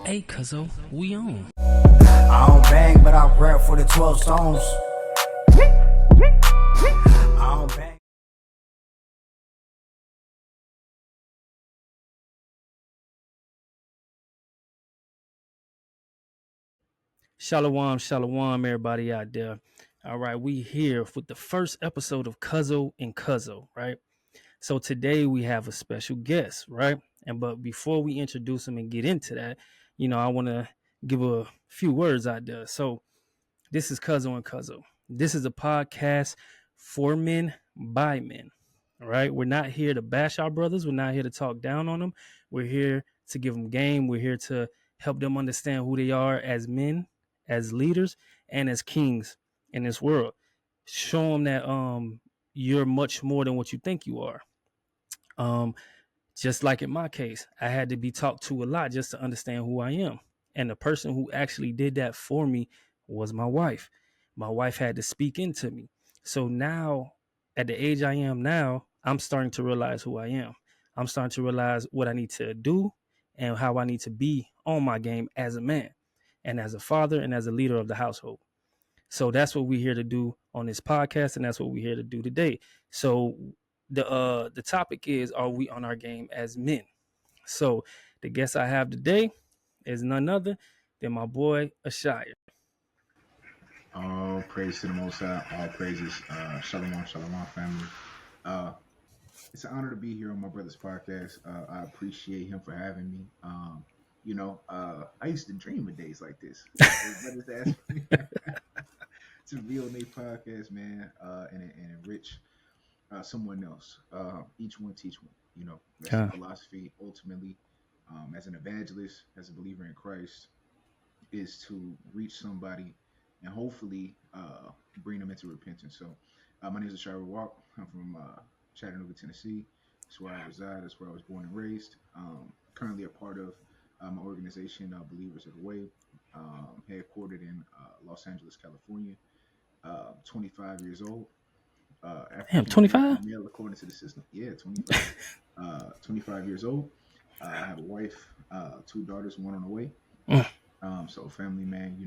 Hey, cuzzo, we on. I don't bang, but I rap for the 12 stones. I don't bang. Shalom, shalom, everybody out there. All right, we here with the first episode of Cuzzo and Cuzzo, right? So today we have a special guest, right? But before we introduce him and get into that, I want to give a few words out there. So this is Cuzzo and Cuzzo. This is a podcast for men by men. All right. We're not here to bash our brothers. We're not here to talk down on them. We're here to give them game. We're here to help them understand who they are as men, as leaders, and as kings in this world. Show them that you're much more than what you think you are. Um, just like in my case, I had to be talked to a lot just to understand who I am. And the person who actually did that for me was my wife. My wife had to speak into me. So now, at the age I am now, I'm starting to realize who I am. I'm starting to realize what I need to do and how I need to be on my game as a man and as a father and as a leader of the household. So that's what we're here to do on this podcast, and that's what we're here to do today. So the topic is, are we on our game as men? So the guest I have today is none other than my boy Ishayar. All praise to the Most High. All praises. Shalom, shalom, family. Uh, it's an honor to be here on my brother's podcast. I appreciate him for having me. I used to dream of days like this. Brothers ask me to be on their podcast, man, and enrich someone else. Each one teach one. That's Yeah. the philosophy. Ultimately, as an evangelist, as a believer in Christ, is to reach somebody and hopefully bring them into repentance. So, my name is Ishayar. I'm from Chattanooga, Tennessee. That's where I reside. That's where I was born and raised. Currently a part of my organization, Believers of the Way, headquartered in Los Angeles, California. 25 years old. Damn, African American 25? male, according to the system. Yeah, 25. 25 years old. I have a wife, two daughters, one on the way. Mm. So family man,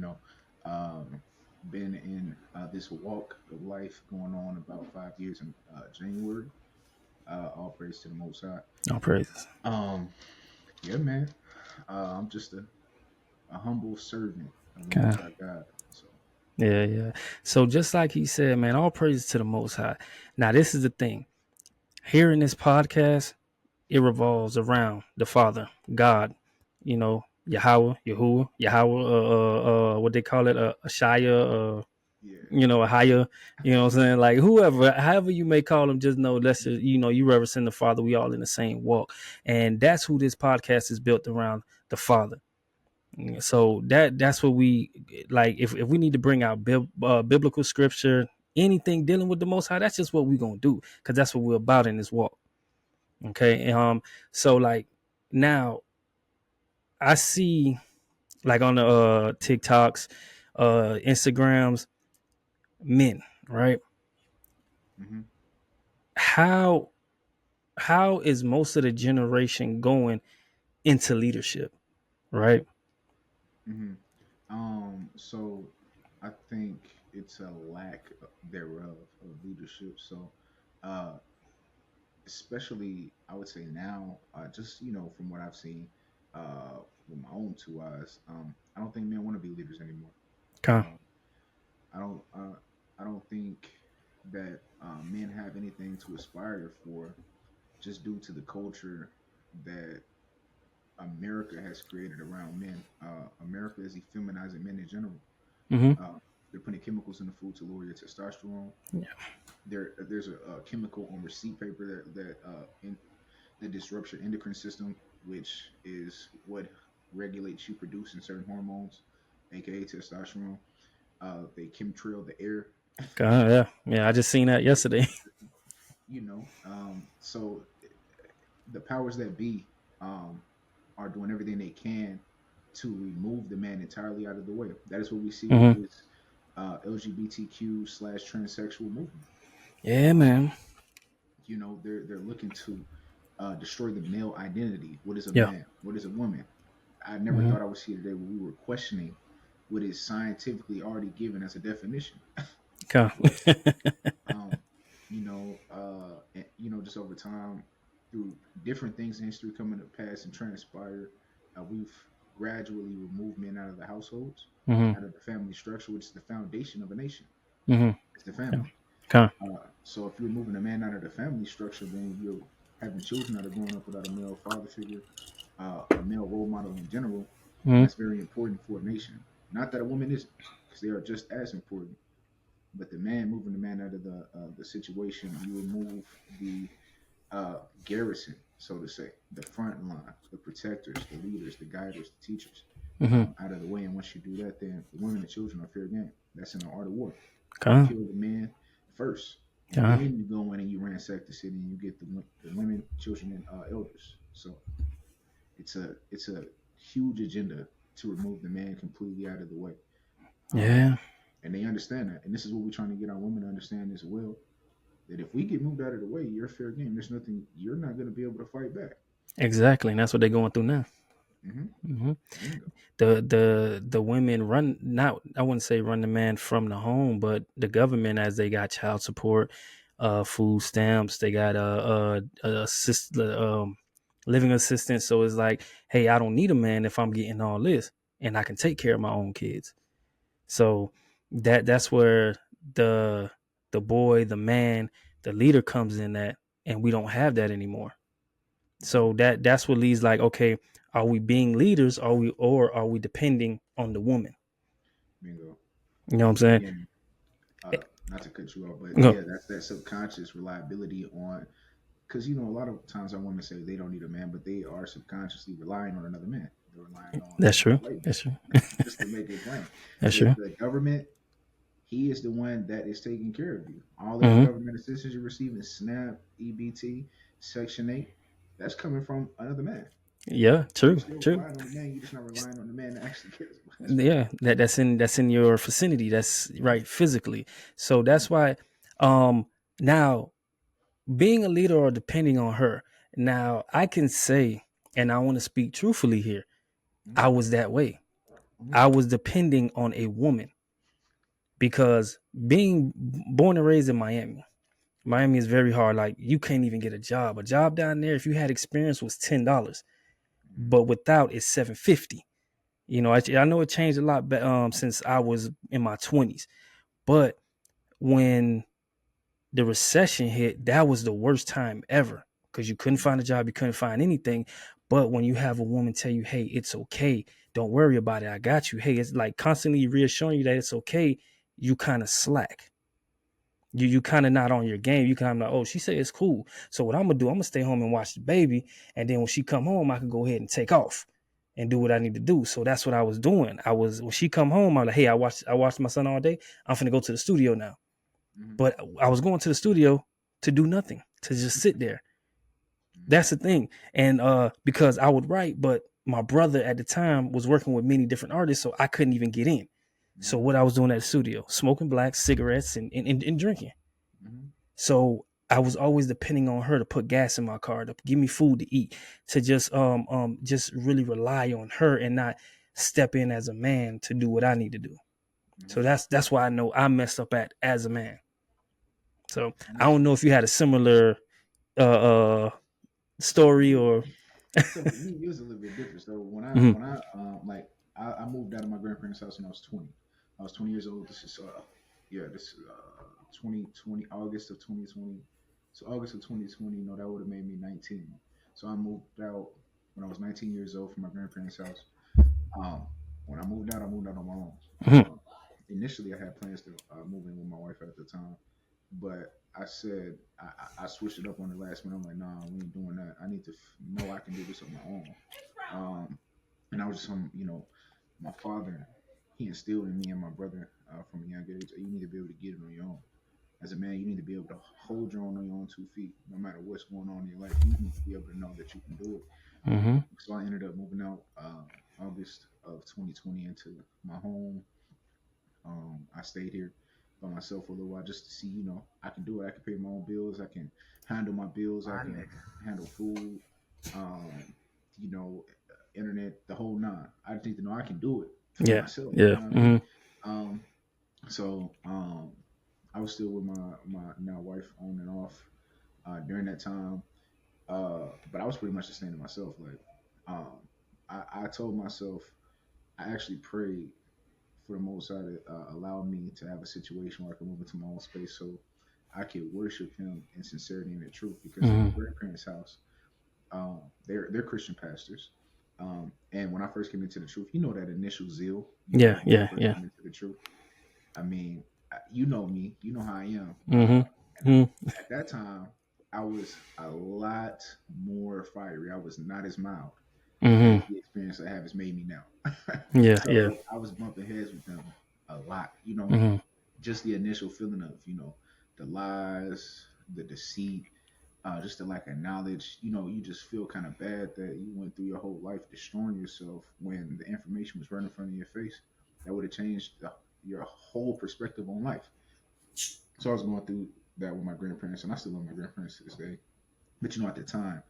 um, been in this walk of life going on about 5 years in January. All praise to the Most High. No praises. Um, yeah, man. I'm just a humble servant of the Okay. Most High God. So Yeah. So just like he said, man, all praises to the Most High. Now, this is the thing. Here in this podcast, it revolves around the Father, God, Yahweh, Yahuwah, Yahweh, what they call it, a Shia, yeah, a higher, what I'm saying? Like whoever, however you may call them, just know that's just, you represent the Father. We all in the same walk. And that's who this podcast is built around, the Father. So that's what we like. If we need to bring out biblical scripture, anything dealing with the Most High, that's just what we're gonna do, because that's what we're about in this walk. Okay. So like now I see, like, on the TikToks, Instagrams, men, right? hmm How is most of the generation going into leadership, right? hmm So I think it's a lack thereof of leadership. So, uh, especially I would say now, just from what I've seen with my own two eyes, I don't think men want to be leaders anymore. Okay. Um, I don't I don't think that men have anything to aspire for, just due to the culture that America has created around men. America is effeminizing men in general. Mm-hmm. Uh, they're putting chemicals in the food to lower your testosterone. Yeah. There's a chemical on receipt paper that disrupts your endocrine system, which is what regulates you producing certain hormones, aka testosterone. They chemtrail the air. Okay. Yeah. I just seen that yesterday. So the powers that be um, are doing everything they can to remove the man entirely out of the way. That is what we see with Mm-hmm. this LGBTQ/transsexual movement. Yeah, man. They're looking to destroy the male identity. What is a Yeah. man? What is a woman? I never Mm-hmm. thought I would see a day where we were questioning what is scientifically already given as a definition. Okay. But um, just over time, through different things in history coming to pass and transpire, we've gradually removed men out of the households, Mm-hmm. out of the family structure, which is the foundation of a nation. Mm-hmm. It's the Okay. family. Okay. So if you're moving a man out of the family structure, then you're having children that are growing up without a male father figure, a male role model in general, and Mm-hmm. that's very important for a nation. Not that a woman isn't, because they are just as important. But the man moving the man out of the situation, you remove the garrison, so to say, the front line, the protectors, the leaders, the guiders, the teachers, Mm-hmm. out of the way. And once you do that, then the women and children are fair game. That's in the art of war. You Okay. kill the man first, and Okay. then you go in and you ransack the city and you get the women, children, and elders. So it's a huge agenda to remove the man completely out of the way. Um, Yeah. and they understand that. And this is what we're trying to get our women to understand as well. That if we get moved out of the way, you're fair game. There's nothing you're not going to be able to fight back. Exactly. And that's what they're going through now. Mm-hmm. Mm-hmm. Bingo. The women run, not, I wouldn't say run the man from the home, but the government, as they got child support, food stamps, they got living assistance. So it's like, hey, I don't need a man if I'm getting all this, and I can take care of my own kids. So that's where the the boy, the man, the leader comes in, that, and we don't have that anymore. Mm-hmm. So that's what leads, like, okay, are we being leaders? Are we depending on the woman? Bingo. You know what I'm And saying? again, Eh, not to cut you off, but No, yeah, that's that subconscious reliability on because a lot of times our women say they don't need a man, but they are subconsciously relying on another man. They're relying on that's the true. white That's man, true. just to make it plain. That's true. The government, he is the one that is taking care of you. All of the Hmm. government assistance you're receiving, SNAP, EBT, Section 8, that's coming from another man. Yeah, You're true. still True. relying on the man. You're just not relying on the man that actually cares about you. Yeah, that's in your vicinity. That's right, physically. So that's Mm-hmm. why, now, being a leader or depending on her. Now I can say, and I want to speak truthfully here, I was that way. Mm-hmm. I was depending on a woman, because being born and raised in Miami, Miami is very hard. Like, you can't even get a job. A job down there, if you had experience, was $10, Mm-hmm. but without, it's $7.50. I know it changed a lot, since I was in my 20s. But when the recession hit, that was the worst time ever, because you couldn't find a job, you couldn't find anything. But when you have a woman tell you, hey, it's okay, don't worry about it, I got you. Hey, it's like constantly reassuring you that it's okay. You kind of slack. You kind of not on your game. You kind of like, oh, she said it's cool. So what I'm gonna do, I'm gonna stay home and watch the baby, and then when she come home, I can go ahead and take off and do what I need to do. So that's what I was doing. When she come home, I'm like, hey, I watched my son all day. I'm finna go to the studio now. Mm-hmm. But I was going to the studio to do nothing, to just sit there. That's the thing. And because I would write, but my brother at the time was working with many different artists, so I couldn't even get in. So Mm-hmm. what I was doing at the studio, smoking black cigarettes and drinking. Mm-hmm. So I was always depending on her to put gas in my car, to give me food to eat, to just really rely on her and not step in as a man to do what I need to do. Mm-hmm. So that's why I know I messed up at as a man. So I don't know Understood. if you had a similar uh, uh story Yeah. or. So with me, it was a little bit different. So Mhm. I moved out of my grandparents' house when I was 20. I was 20 years old. This is 2020, August of 2020. So August of 2020, that would have made me 19. So I moved out when I was 19 years old from my grandparents' house. Um, when I moved out on my own. Mhm. Initially, I had plans to move in with my wife at the time, but I said I switched it up on the last minute. I'm like, nah, we ain't doing that. I need to know I can do this on my own. And I was just my father, he instilled in me and my brother from a young age. You need to be able to get it on your own. As a man, you need to be able to hold your own on your own 2 feet, no matter what's going on in your life. You need to be able to know that you can do it. Mhm. So I ended up moving out August of 2020 into my home. I stayed here by myself for a little while just to see, I can do it. I can pay my own bills. I can handle my bills. I My can nigga. handle food. Um, you know, internet, the whole nine. I just need to know I can do it for Yeah. myself. You Yeah. know what I mean? Mm-hmm. Um, so I was still with my now wife on and off during that time. But I was pretty much just saying to myself, like, um, I told myself, I actually prayed for the Most High to allow me to have a situation where I could move into my own space so I could worship Him in sincerity and in truth. Because at my Mm-hmm. grandparents' house, they're Christian pastors. And when I first came into the truth, you know that initial zeal you Yeah. have when you Yeah. first Yeah. come into the truth. I mean, you know me, you know how I am. Mm-hmm. And Mm-hmm. at that time, I was a lot more fiery. I was not as mild as Mm-hmm. the experience I have has made me now. Yeah. Yeah. So I was bumping heads with them a lot. Mm-hmm. Just the initial feeling of the lies, the deceit, just the lack of knowledge. You just feel kind of bad that you went through your whole life destroying yourself when the information was right in front of your face. That would have changed your whole perspective on life. So I was going through that with my grandparents, and I still love my grandparents to this day. But at the time,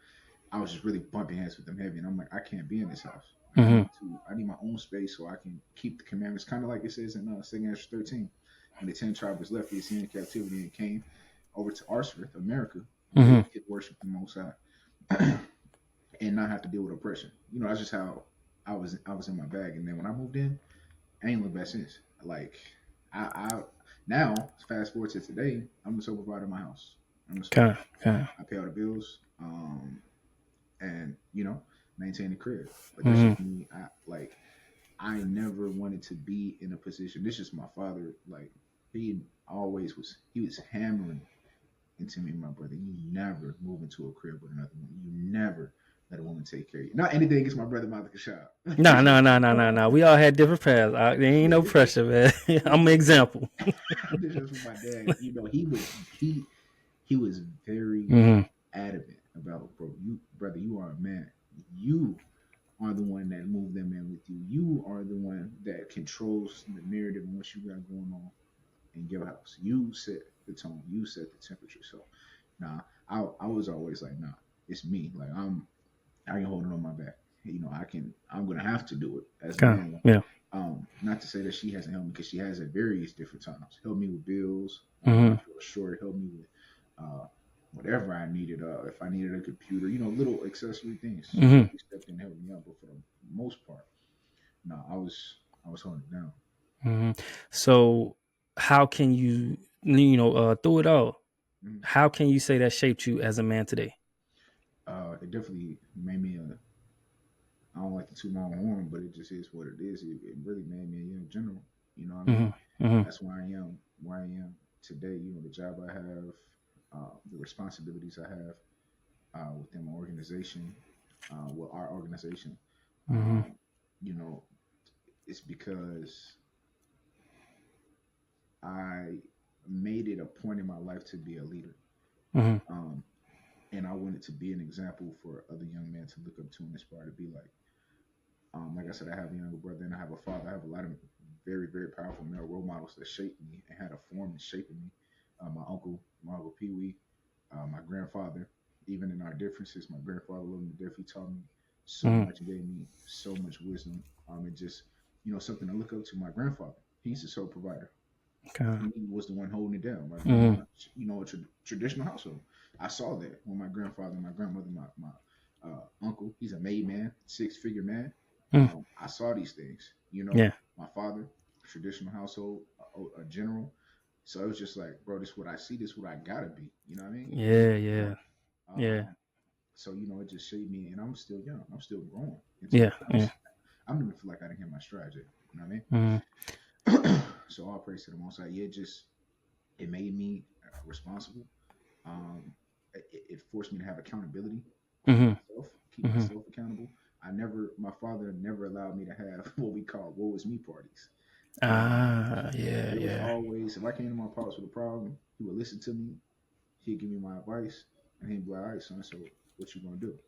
I was just really bumping heads with them heavy, and I'm like, I can't be in this house. Mm-hmm. I need my own space so I can keep the commandments, kind of like it says in 2 Ezra 13, when the 10 tribes left the Assyrian captivity and came over to Arsareth, America, where they Mm-hmm. could worship the Most High and not have to deal with oppression. That's just how I was in my bag. And then when I moved in, I ain't looked back since. Like I now fast forward to today, I'm the sole provider of my house. I'm the sole. Kind of. Kind of. I pay all the bills. And maintain the crib. But that's Mm-hmm. just me. I never wanted to be in a position. This is my father. Like he was hammering into me, my brother. You never move into a crib with another woman. You never let a woman take care of you. Not anything against my brother Malik Kashab. No, no, no, no, no, no. We all had different paths. There ain't no this is pressure, man. this I'm an is example. this is for my dad. He was very Mm-hmm. adamant about, brother, you are a man. You are the one that moved them in with you. You are the one that controls the narrative and what you got going on in your house. You set the tone. You set the temperature. So, nah, I was always like, nah, it's me. Like I can hold it on my back. I'm gonna have to do it as a Kind of. man. Yeah. Not to say that she hasn't helped me, because she has at various different times. Helped me with bills when I Mm-hmm. feel short. Helped me with uh, whatever I needed. If I needed a computer, little accessory things. Mm-hmm. She stepped in and helped me out. But for the most part, no, I was holding it down. Mm-hmm. So, how can you, through it all, Mhm. how can you say that shaped you as a man today? It definitely made me a. I don't like to toot my own horn, but it just is what it is. It really made me a young general. You know what I mean? Mm-hmm. Mm-hmm. That's where I am today. The job I have, the responsibilities I have within my organization, with our organization. Mm-hmm. Um, you know, it's because I made it a point in my life to be a leader. Mm-hmm. Um, and I wanted to be an example for other young men to look up to and aspire to be like. Like I said, I have a younger brother and I have a father. I have a lot of very, very powerful male role models that shaped me and had a form in shaping me. My uncle Pee Wee, my grandfather. Even in our differences, my grandfather loved me to death. He taught me so Mm-hmm. much, gave me so much wisdom. And just something to look up to. My grandfather, he's the sole provider. Kind He was the one holding it down. Like of. growing Mm-hmm. up, a traditional household. I saw that when my grandfather, my grandmother, my uncle, he's a made man, 6-figure man. Mm-hmm. I saw these things. Yeah. My father, traditional household, a general. So it was just like, bro, this is what I see. This is what I gotta be. You know what I mean? This is Yeah. what I Yeah. want. Yeah. So it just shaped me, and I'm still young. I'm still growing into Yeah. it. Yeah. I'm don't even feel like I didn't hit my stride yet. You know what I Mm-hmm. mean? So all praise to the Most High. Yeah, it made me responsible. It forced me to have accountability for Mm-hmm. myself, keep Mm-hmm. myself accountable. My father never allowed me to have what we call "woe is me" parties. Um, Ah. Yeah. it was Yeah. always, if I came to my pops with a problem, he would listen to me. He'd give me my advice, and he'd be like, "All right, son. So what you gonna do?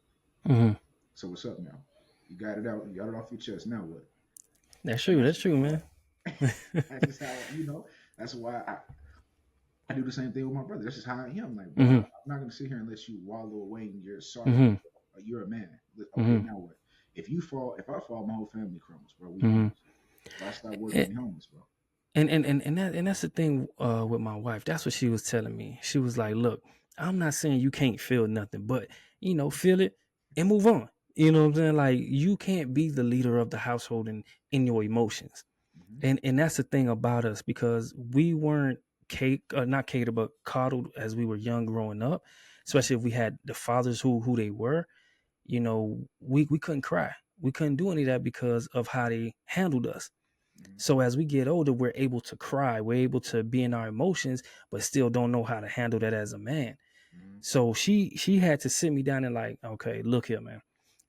Mm-hmm. So what's up now? You got it out. You got it off your chest. Now what?" That's And true. That's true, man. that's just how. That's why I do the same thing with my brother. That's just how I am. Like, bro, Mm-hmm. I'm not gonna sit here and let you wallow away in your sorrow. Mm-hmm. You're a man. Okay, Mm-hmm. now what? if I fall, my whole family crumbles, bro. We Mm-hmm. homeless. If I stop working, we homeless, bro. And that's the thing with my wife. That's what she was telling me. She was like, "Look, I'm not saying you can't feel nothing, but feel it and move on." You know what I'm saying? Like you can't be the leader of the household in your emotions. Hmm. And that's the thing about us because we weren't not catered, but coddled as we were young growing up. Hmm. Especially if we had the fathers who they were. We couldn't cry. We couldn't do any of that because of how they handled us. Hmm. So as we get older, we're able to cry, we're able to be in our emotions, but still don't know how to handle that as a man. Hmm. So she had to sit me down and like, okay, look here, man.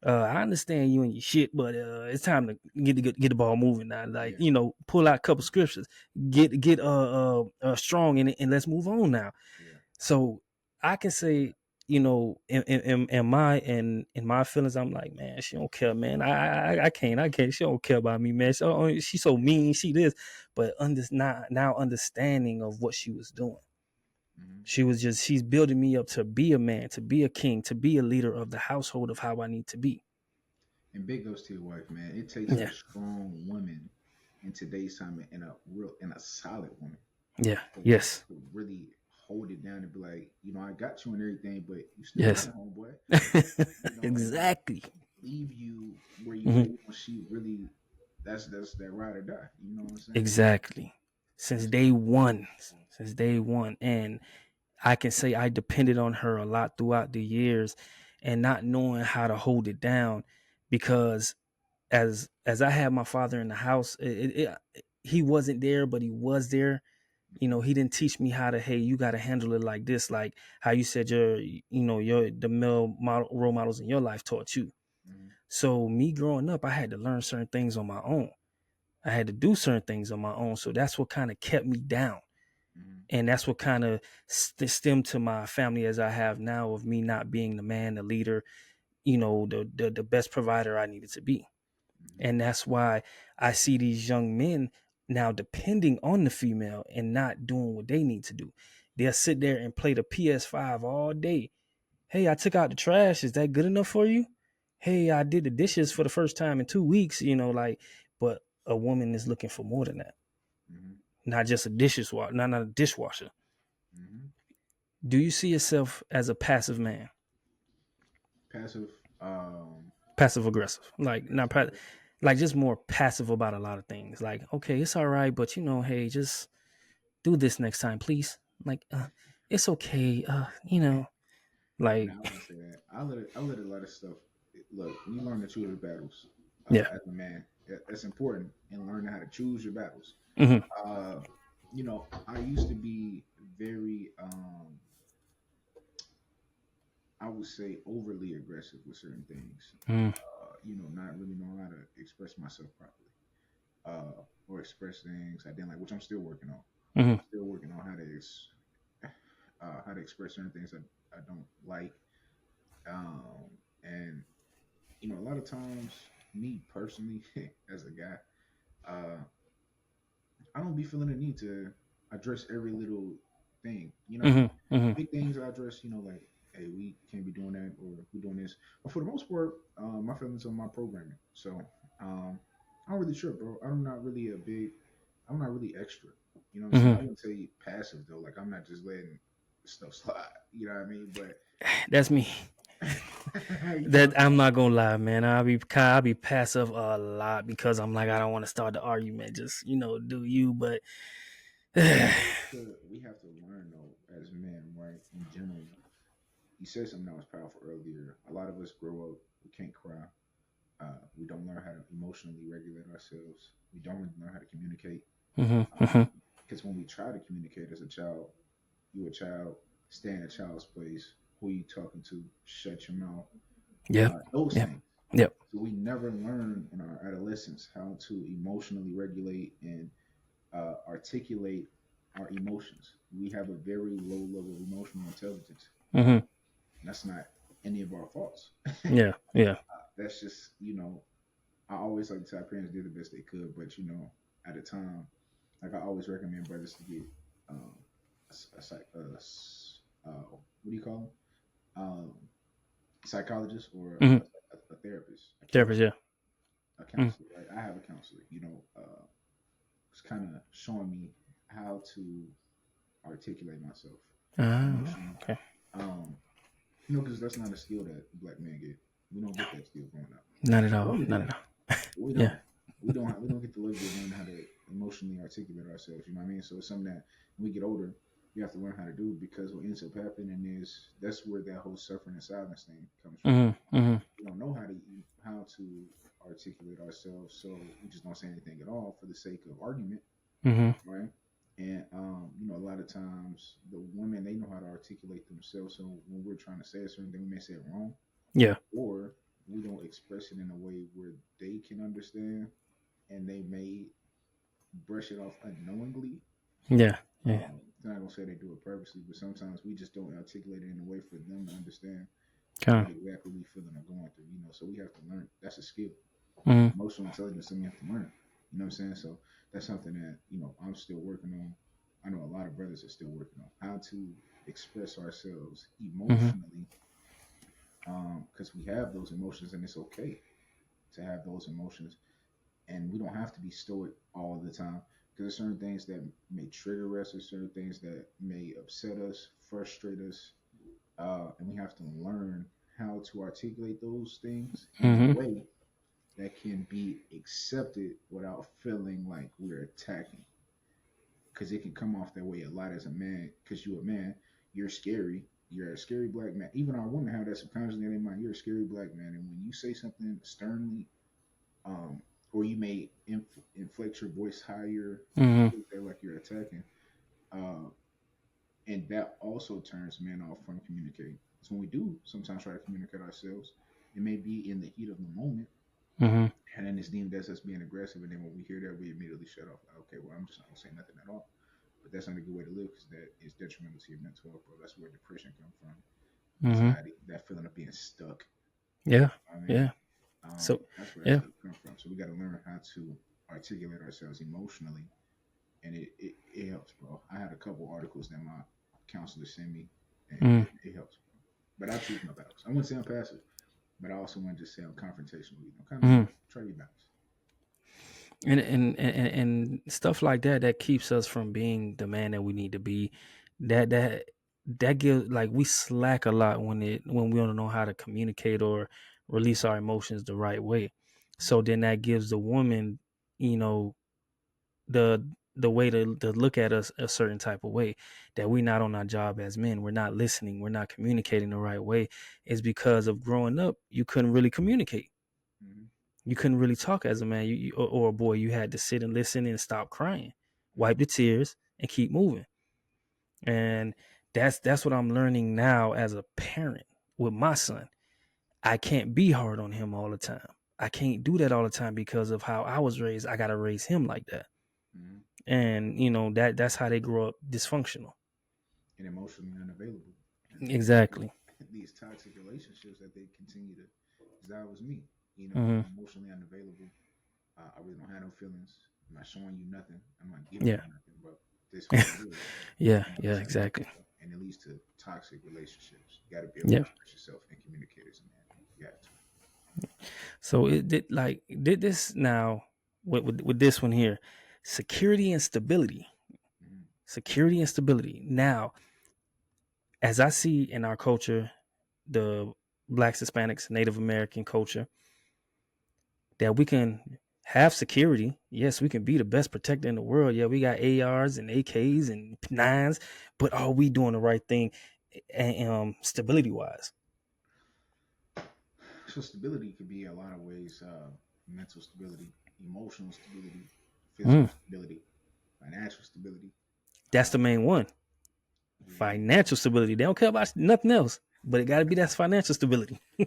I understand you and your shit, but it's time to get the ball moving now. Like, Yeah. pull out a couple scriptures, get strong in it, and let's move on now. Yeah. So I can say, in my feelings, I'm like, man, she don't care, man. I can't. She don't care about me, man. She's so mean. She this, but now understanding of what she was doing. Hmm. She's building me up to be a man, to be a king, to be a leader of the household of how I need to be. And big goes to your wife, man. It takes a Yeah, strong woman in today's time, and a solid woman yeah, to, yes, to really hold it down and be like, I got you and everything, but you still yes, running, homeboy. And not exactly. leave you where you Mhm. at. She really, that's that ride or die. You know what I'm saying? Exactly. And Since it's day one, since day one, and I can say I depended on her a lot throughout the years and not knowing how to hold it down because as I had my father in the house, he wasn't there, but he was there. mm-hmm. He didn't teach me how to, hey, you got to handle it like this, like how you said your the male model, role models in your life taught you. Mm-hmm. So me growing up, I had to learn certain things on my own. I had to do certain things on my own. So that's what kind of kept me down. Mm-hmm. And that's what kind of stemmed to my family as I have now of me not being the man, the leader, the best provider I needed to be. Mm-hmm. And that's why I see these young men now depending on the female and not doing what they need to do. They'll sit there and play the PS5 all day. Hey, I took out the trash. Is that good enough for you? Hey, I did the dishes for the first time in 2 weeks, like, but a woman is looking for more than that. Mm-hmm. Not just a not a dishwasher. Mm-hmm. Do you see yourself as a passive man? Passive, Passive aggressive. Like not passive. like just more passive about a lot of things. Like, okay, it's all right, but hey, just do this next time, please. Like, it's okay. And Like, I wouldn't say that. I let a lot of stuff. Look, you learn to choose your battles yeah. as a man. That's important, and learning how to choose your battles. Hmm. Uh, I used to be very, I would say, overly aggressive with certain things. Hmm. Not really knowing how to express myself properly, or express things I didn't like, which I'm still working on. Hmm. I'm still working on how to express certain things I don't like. And a lot of times, me personally, as a guy, uh, I don't be feeling the need to address every little thing. Hmm. Hmm. Big things I address, like, hey, we can't be doing that, or we doing this. But for the most part, my feelings on my programming. So I'm really sure, bro. I'm not really extra. You know what I'm saying? I Hmm. wouldn't say passive though. Like, I'm not just letting stuff slide. You know what I mean? But That's me. you know, That I'm not gonna lie, man. I'll be passive a lot because I'm like I don't want to start the argument. Just do you, but we have to learn though as men, right? In general, you said something that was powerful earlier. A lot of us grow up, we can't cry. We don't learn how to emotionally regulate ourselves. We don't really learn how to communicate. hmm. Hmm. Because when we try to communicate as a child, you a child, stay in a child's place. Who you talking to? Shut your mouth. Yep. Those Yep. things. Yep. So we never learn in our adolescence how to emotionally regulate and articulate our emotions. We have a very low level of emotional intelligence. Hmm. That's not any of our faults. Yeah. Yeah. That's just, I always like to tell parents did the best they could, but at the time, like I always recommend brothers to get um, what do you call them? Psychologist or Hmm. a therapist, a Therapist, counselor, yeah. a Mm. counselor, right? I have a counselor. It's kind of showing me how to articulate myself Ah, emotionally. okay. Um, because that's not a skill that black men get. We don't get that skill growing up. Not at Some all. women Not do. at all. We Yeah. don't. We don't get the luxury of learning how to emotionally articulate ourselves. You know what I mean? So it's something that when we get older, we have to learn how to do because what ends up happening is that's where that whole suffering and silence thing comes from. Mm-hmm. Mm-hmm. We don't know how to articulate ourselves, so we just don't say anything at all for the sake of argument, Mm-hmm. right? And a lot of times the women they know how to articulate themselves. So when we're trying to say a certain thing, we may say it wrong, Yeah. or we don't express it in a way where they can understand, and they may brush it off unknowingly. Yeah. Yeah. I'm not gonna say they do it purposely, but sometimes we just don't articulate it in a way for them to understand Kind what exactly we feeling or going through. So we have to learn. That's a skill. of. Mm-hmm. Emotional intelligence, something you have to learn. You know what I'm saying? So that's something that I'm still working on. I know a lot of brothers are still working on how to express ourselves Mm-hmm. emotionally, because we have those emotions, and it's okay to have those emotions, and we don't have to be stoic all the time. Because there's certain things that may trigger us, or certain things that may upset us, frustrate us, and we have to learn how to articulate those things in a Mm-hmm. way that can be accepted without feeling like we're attacking. Because it can come off that way a lot as a man. Because you're a man, you're scary. You're a scary black man. Even our women have that subconsciously in their mind. You're a scary black man, and when you say something sternly, um, or you may inflect your voice higher, Mm-hmm. they're like you're attacking. Uh, and that also turns men off from communicating. So when we do sometimes try to communicate ourselves, it may be in the heat of the moment, Mm-hmm. and then it's deemed as us being aggressive. And then when we hear that, we immediately shut off. Like, okay, well, I'm just not gonna say nothing at all. But that's not a good way to live because that is detrimental to your mental health, bro. That's where depression comes from, Mm-hmm. anxiety, that feeling of being stuck. Yeah. I mean, Yeah. So that's where that yeah. stuff comes from. So we got to learn how to articulate ourselves emotionally, and it helps, bro. I had a couple articles that my counselor sent me, and Mm-hmm. it helps. But I choose my battles. I wouldn't say I'm passive, but I also wouldn't just say I'm confrontational. Kind of Mm-hmm. try to be balanced. And stuff like that that keeps us from being the man that we need to be. That gives, like, we slack a lot when we don't know how to communicate or release our emotions the right way. So then that gives the woman, you know, the the way to look at us a certain type of way, that we're not on our job as men, we're not listening, we're not communicating the right way, is because of growing up you couldn't really communicate. Mm-hmm. You couldn't really talk as a man, or a boy. You had to sit and listen and stop crying, wipe Mm-hmm. the tears, and keep moving. And that's what I'm learning now as a parent with my son. I can't be hard on him all the time. I can't do that all the time because of how I was raised. I got to raise him like that. Mm-hmm. And that's how they grow up dysfunctional. And emotionally unavailable. And Exactly. these toxic relationships that they continue to, because that was me. Hmm. I'm emotionally unavailable. I really don't have no feelings. I'm not showing you nothing. I'm not giving Yeah. you nothing. But this is who I is. Yeah. Yeah. That's not Exactly. healthy, bro. And it leads to toxic relationships. You got to be able to Yeah. express yourself and communicate as a man. You got to. So it did this now with this one here, security and stability. Mm-hmm. Security and stability. Now, as I see in our culture, the Blacks, Hispanics, Native American culture, that we can have security. Yes, we can be the best protector in the world. Yeah, we got ARs and AKs and nines, but are we doing the right thing, stability wise? So stability could be a lot of ways: mental stability, emotional stability, Mm, physical stability, financial stability. that's the Uh, main one. yeah, Financial stability. They don't care about nothing else, but it got to be that financial stability. yeah,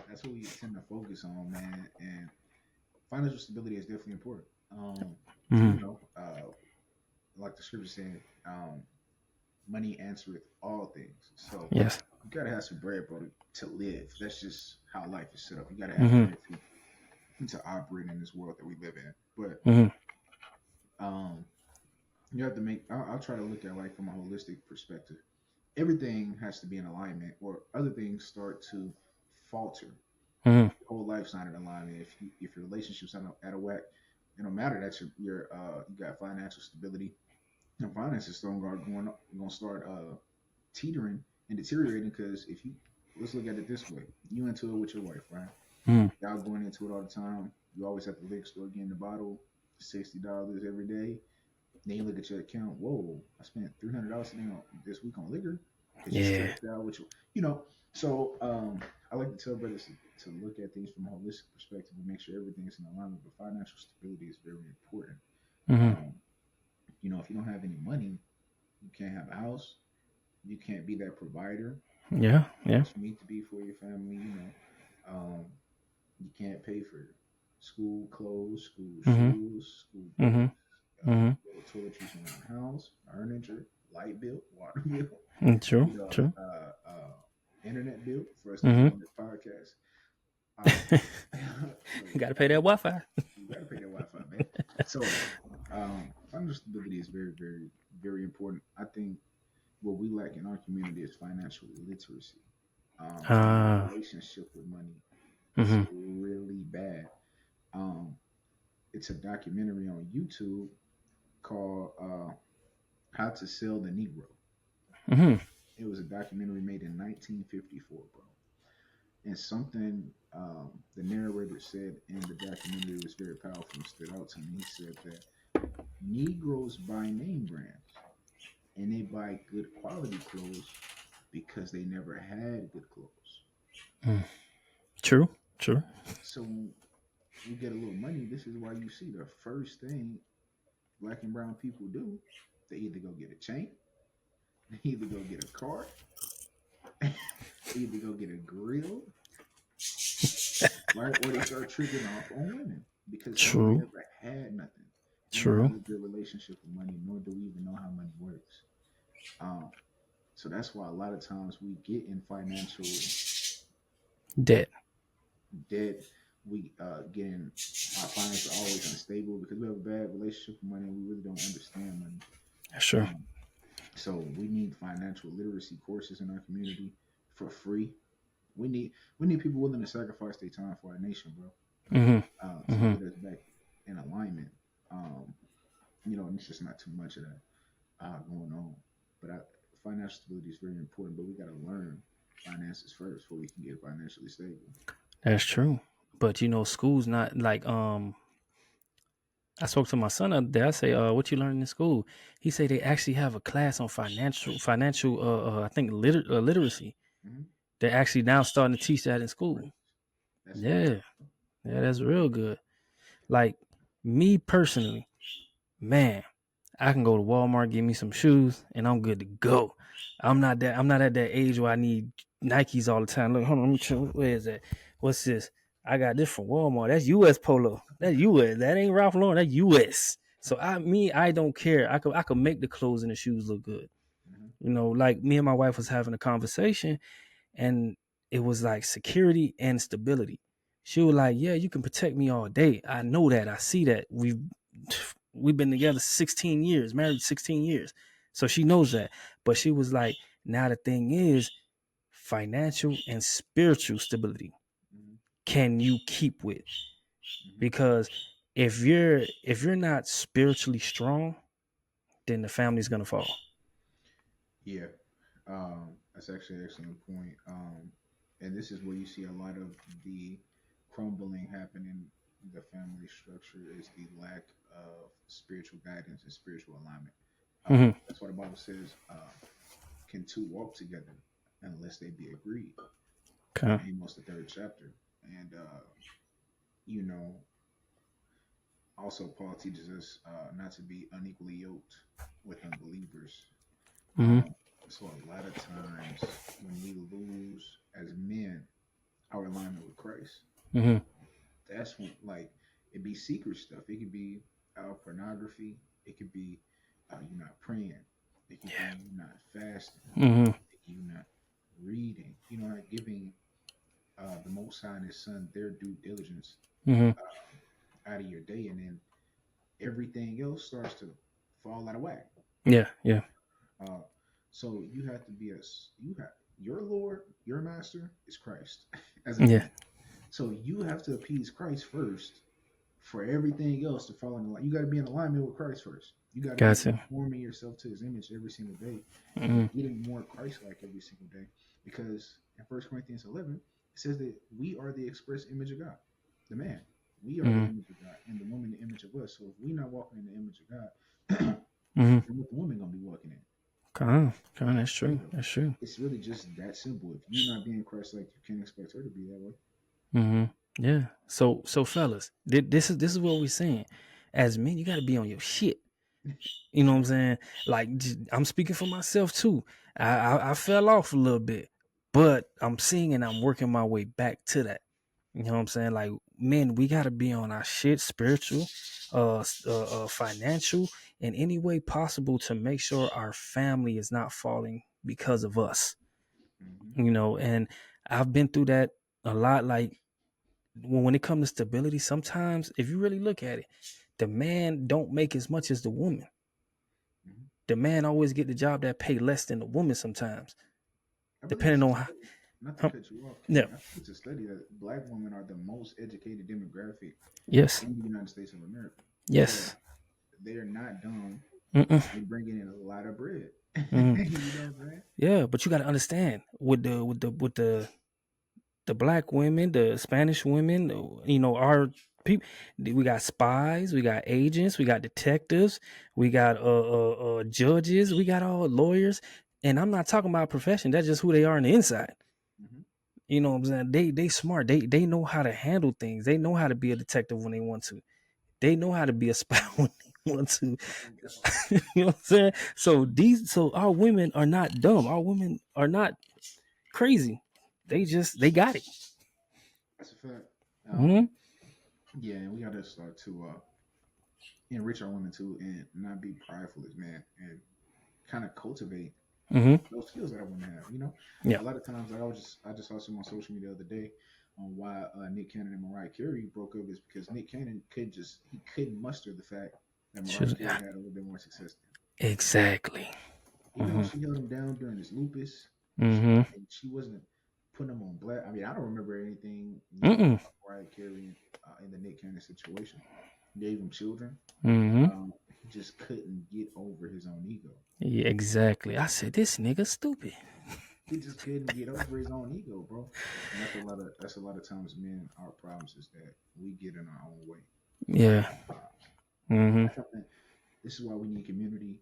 that's what we tend to focus on, man. And financial stability is definitely important. So Mm, like the scripture said, money answereth all things. So yes. you gotta have some bread, bro, to live. That's just how life is set up. You gotta have Hmm. bread to operate in this world that we live in. But Hmm. um, you have to make. I'll try to look at life from a holistic perspective. Everything has to be in alignment, or other things start to falter. Mm-hmm. Your whole life's not in alignment. If your relationship's out of whack, it don't matter that you got financial stability. Your finances don't are going to start teetering and deteriorating because if you let's look at it this way, you into it with your wife, right? Mm-hmm. Y'all going into it all the time. You always at the liquor store getting the bottle, $60 every day. Then you look at your account. Whoa, I spent $300 today this week on liquor because you Yeah. stressed out. You know. So I like to tell brothers to look at things from a holistic perspective and make sure everything is in alignment. But financial stability is very important. Mm-hmm. Um, if you don't have any money, you can't have a house. You can't be that provider Yeah. Yeah. that you need to be for your family. Um, you can't pay for school clothes, school Mm-hmm. shoes, school Mm-hmm. books, Mm-hmm. toiletries around the house, furniture, light bill, water bill, True. you know, True. uh, uh, internet bill for us to be Mm-hmm. on this podcast. Um, so Got to pay that Wi-Fi. you got to pay that Wi-Fi, man. So financial stability is very, very, very important. I think what we lack in our community is financial literacy. And our Ah. relationship with money is Mm-hmm. really bad. Um, it's a documentary on YouTube called "How to Sell the Negro." Mm-hmm. It was a documentary made in 1954, bro. And something the narrator said in the documentary was very powerful and stood out to me. He said that Negroes buy name brands and they buy good quality clothes because they never had good clothes. Mm. True. True. So when we get a little money, this is why you see the first thing black and brown people do. They either go get a chain, they either go get a car, they either go get a grill, right? Or they start tricking off on women because they True. never had nothing. We don't True. have a good relationship with money, nor do we even know how money works. Um, so that's why a lot of times we get in financial Debt. debt. We get in our finances are always unstable because we have a bad relationship with money and we really don't understand money. That's true. Um, so we need financial literacy courses in our community for free. We need people willing to sacrifice their time for our nation, bro, Mm-hmm. to Mm-hmm. get us back in alignment. Um, and it's just not too much of that going on. But financial stability is very important, but we got to learn finances first before we can get financially stable. That's true. But school's not like I spoke to my son the other day. I say, what you learned in school? He said they actually have a class on financial I think literacy. Hmm. They're actually now starting to teach that in That's school. great. That's great. Yeah. Yeah, that's real good. Like me personally, man, I can go to Walmart, get me some shoes, and I'm good to go. I'm not at that age where I need Nikes all the time. Look, hold on, let me check. Where is that? What's this? I got this from Walmart. That's US Polo. That's US. That ain't Ralph Lauren. That's US. So I don't care. I could make the clothes and the shoes look good. Hmm. Like me and my wife was having a conversation, and it was like security and stability. She was like, "Yeah, you can protect me all day. I know that. I see that. We've been together 16 years, married 16 years. So she knows that. But she was like, now the thing is financial and spiritual stability. Hmm. Can you keep with? Hmm. Because if you're not spiritually strong, then the family's gonna fall. Yeah, that's actually an excellent point. And this is where you see a lot of the crumbling happening in the family structure is the lack of spiritual guidance and spiritual alignment. Mm-hmm. That's what the Bible says. Can two walk together unless they be agreed? Okay. Amos the third chapter, and you know, also Paul teaches us not to be unequally yoked with unbelievers. Mm-hmm. Um, so a lot of times when we lose as men our alignment with Christ, Mm-hmm. that's when like it be secret stuff. It could be pornography. It could be you not praying. It could be Yeah. you not fasting. Mm-hmm. It could be you not reading. Not giving the Most High and His Son their due diligence Mm-hmm. out of your day, and then everything else starts to fall out of whack. Yeah. Yeah. Uh, so you have to be you have your Lord, your Master is Christ as a Yeah. man. So you have to appease Christ first for everything else to fall in line. You got to be in alignment with Christ first. You got to be Gotcha. conforming yourself to His image every single day and Mm-hmm. getting more Christ-like every single day. Because in 1 Corinthians 11, it says that we are the express image of God, the man. We are the Mm-hmm. image of God, and the woman the image of us. So if we're not walking in the image of God, Mm-hmm. then what the woman gonna be walking in? Con, that's true. Yeah. That's true. It's really just that simple. If you're not being Christ-like, you can't expect her to be that way. Mm-hmm. Yeah. So fellas, this is what we're saying. As men, you got to be on your shit. You know what I'm saying? Like I'm speaking for myself too. I fell off a little bit, but I'm seeing and I'm working my way back to that. You know what I'm saying? Like, men, we gotta be on our shit, spiritual, financial, in any way possible to make sure our family is not falling because of us. Mm-hmm. You know, and I've been through that a lot. Like when it comes to stability, sometimes if you really look at it, the man don't make as much as the woman. Mm-hmm. The man always get the job that pay less than the woman sometimes, I believe depending it's a on how. study. Not to Huh, cut you off, yeah. King. I think it's a study that black women are the most educated demographic Yes. in the United States of America. So Yes. they are not dumb. Mm-mm. They bringing in a lot of bread. Mm. You know what I'm saying? Yeah, but you got to understand with the black women, the Spanish women, you know, our people. We got spies, we got agents, we got detectives, we got judges, we got all lawyers, and I'm not talking about profession. That's just who they are on the inside. Mm-hmm. You know what I'm saying? They smart. They know how to handle things. They know how to be a detective when they want to. They know how to be a spy when they want to. Oh God, You know what I'm saying? So our women are not dumb. Our women are not crazy. They got it. that's a fact. Mm-hmm. Yeah, and we got to start to enrich our women too, and not be prideful as men, and kind of cultivate Mm-hmm. those skills that our women have. You know, Yeah. a lot of times I just saw some on social media the other day on why Nick Cannon and Mariah Carey broke up is because Nick Cannon he couldn't muster the fact that Mariah Carey Yeah. had a little bit more success than him. Exactly. Even though Mm-hmm. she held him down during his lupus, Mm-hmm. and she wasn't putting him on black. I mean, I don't remember anything negative Mm-mm. about Mariah Carey in the Nick Cannon situation. Gave him children. Mm-hmm. He just couldn't get over his own ego. Yeah, exactly. I said this nigga stupid. He just couldn't get over his own ego, bro. And that's a lot of times men our problems is that we get in our own way a Yeah. lot of times. And Mm-hmm. that's something this is why we need community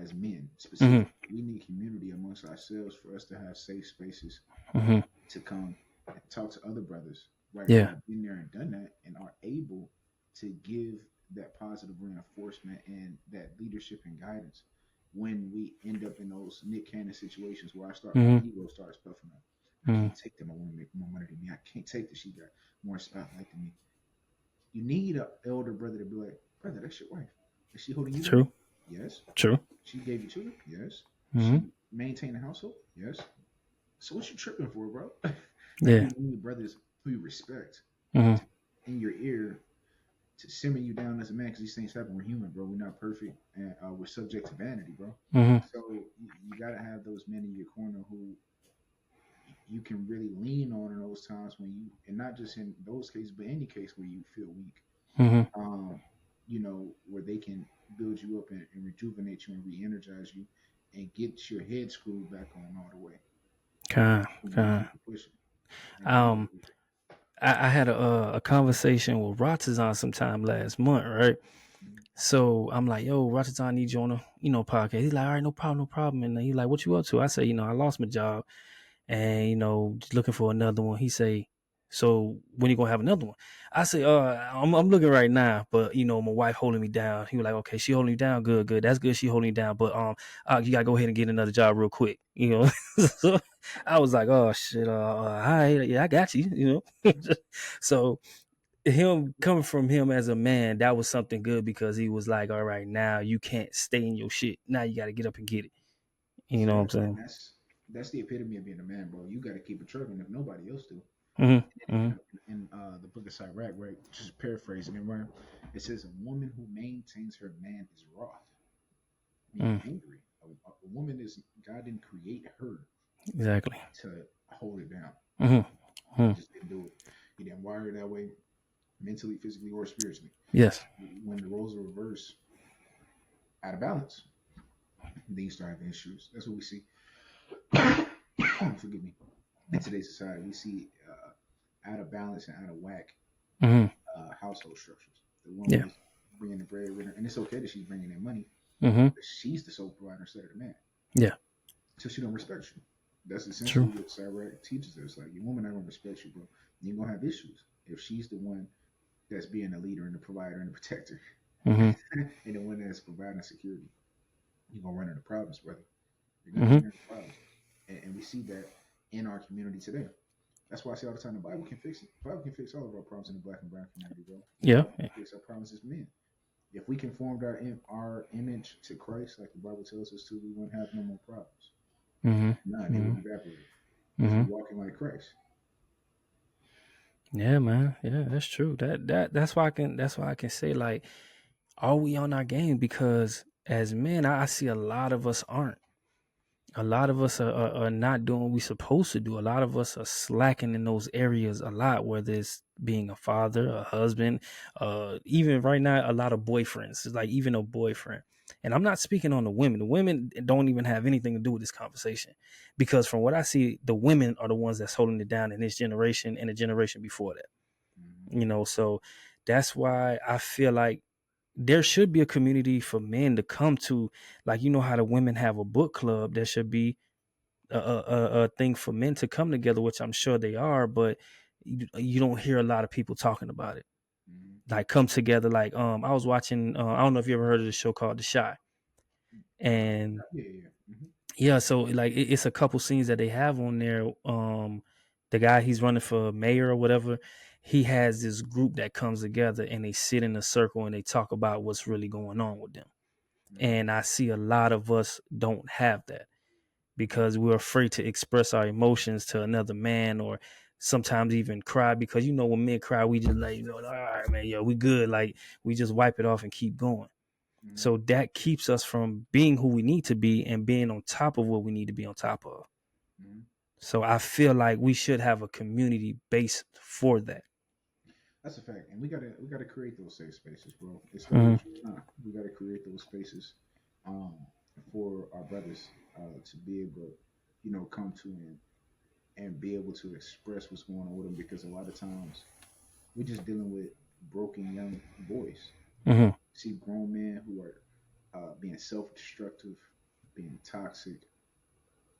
as men Mm-hmm. specifically. We need community amongst ourselves for us to have safe spaces Mm-hmm. to come and talk to other brothers, right, who Yeah. have been there and done that and are able to give that positive reinforcement and that leadership and guidance when we end up in those Nick Cannon situations where my Mm-hmm. ego starts puffing up. I Mm-hmm. can't take that my woman make more money than me. I can't take that she got more spotlight than me. You need an elder brother to be like, brother, that's your wife. Is she holding you down? True. Yes. True. She gave you children? Yes. Mm-hmm. She maintained the household? Yes. So what you tripping for, bro? Like Yeah. you need brothers who you respect Mm-hmm. in your ear to simmer you down as a man because these things happen. We're human, bro. We're not perfect, and we're subject to vanity, bro. Mm-hmm. So you got to have those men in your corner who you can really lean on in those times when you, and not just in those cases, but any case where you feel weak. Mm-hmm. Um, where they can build you up and rejuvenate you and re-energize you and get your head screwed back on all the way. Kind. Keep Kind. it pushing and keep it Um. pushing. I had a conversation with Ratazan sometime last month, right? Mhm. So I'm like, yo, Ratazan need you on a podcast. He's like, all right, no problem, no problem. And he's like, what you up to? I say, I lost my job and just looking for another one. He say, so when you gonna have another one? I say, I'm looking right now, but my wife holding me down. He was like, okay, she holding you down, good, good, that's good. She holding you down, but you gotta go ahead and get another job real quick, So I was like, oh shit, hi, yeah, I got you, So him coming from him as a man, that was something good because he was like, all right, now you can't stay in your shit. Now you got to get up and get it. You See know what that, I'm and saying? that's the epitome of being a man, bro. You got to keep it trucking if nobody else do. Mm-hmm. In, Mm-hmm. the book of Sirach, right? Just paraphrasing it, right? It says, "A woman who maintains her man is wroth, meaning Mm, angry. A woman is God didn't create her exactly. to hold it down. Mm-hmm. He Mm-hmm. just didn't do it. He didn't wire that way, mentally, physically, or spiritually. Yes. When the roles are reversed, out of balance, then you start having issues. That's what we see. Forgive me. In today's society, we see out of balance and out of whack Mm-hmm. household structures. The Yeah. woman is bringing the breadwinner, and it's okay that she's bringing in money, Mm-hmm. but she's the sole provider instead of the man. Yeah. So she don't respect you. That's essentially True. what Cyrac teaches us. Like, your woman not gonna respect you, bro. You're gonna have issues if she's the one that's being the leader and the provider and the protector, Mm-hmm. and the one that's providing security. You're gonna run into problems, brother. You're gonna Mm-hmm. experience problems, and we see that in our community today. That's why I say all the time, the Bible can fix it. The Bible can fix all of our problems in the black and brown community, bro. The Yeah. Bible can fix our problems as men. If we conformed our image to Christ, like the Bible tells us to, we wouldn't have no more problems. Mm-hmm. None. They Mm-hmm. would evaporate because Mm-hmm. we're walking like Christ. Yeah, man. Yeah, that's true. That's why I can say, like, are we on our game? Because as men, I see a lot of us aren't. A lot of us are not doing what we're supposed to do. A lot of us are slacking in those areas a lot, whether it's being a father, a husband, even right now, a lot of boyfriends. It's like even a boyfriend. And I'm not speaking on the women. The women don't even have anything to do with this conversation, because from what I see, the women are the ones that's holding it down in this generation and the generation before that. Mm-hmm. So that's why I feel like there should be a community for men to come to. Like, how the women have a book club, there should be a thing for men to come together, which I'm sure they are, but you don't hear a lot of people talking about it. Mm-hmm. Like, come together. Like, I was watching, I don't know if you ever heard of the show called The Shy. And Yeah, yeah. Mm-hmm. yeah, so like it's a couple scenes that they have on there. The guy, he's running for mayor or whatever, he has this group that comes together and they sit in a circle and they talk about what's really going on with them. Mm-hmm. And I see a lot of us don't have that because we're afraid to express our emotions to another man, or sometimes even cry, because when men cry, we just like, all right, man, we good. Like, we just wipe it off and keep going. Mm-hmm. So that keeps us from being who we need to be and being on top of what we need to be on top of. Mm-hmm. So I feel like we should have a community based for that. That's a fact, and we gotta create those safe spaces, bro. It started Mm-hmm. with you and I. We gotta create those spaces, um, for our brothers to be able to, come to and be able to express what's going on with them. Because a lot of times we're just dealing with broken young boys. Mm-hmm. See grown men who are being self-destructive, being toxic.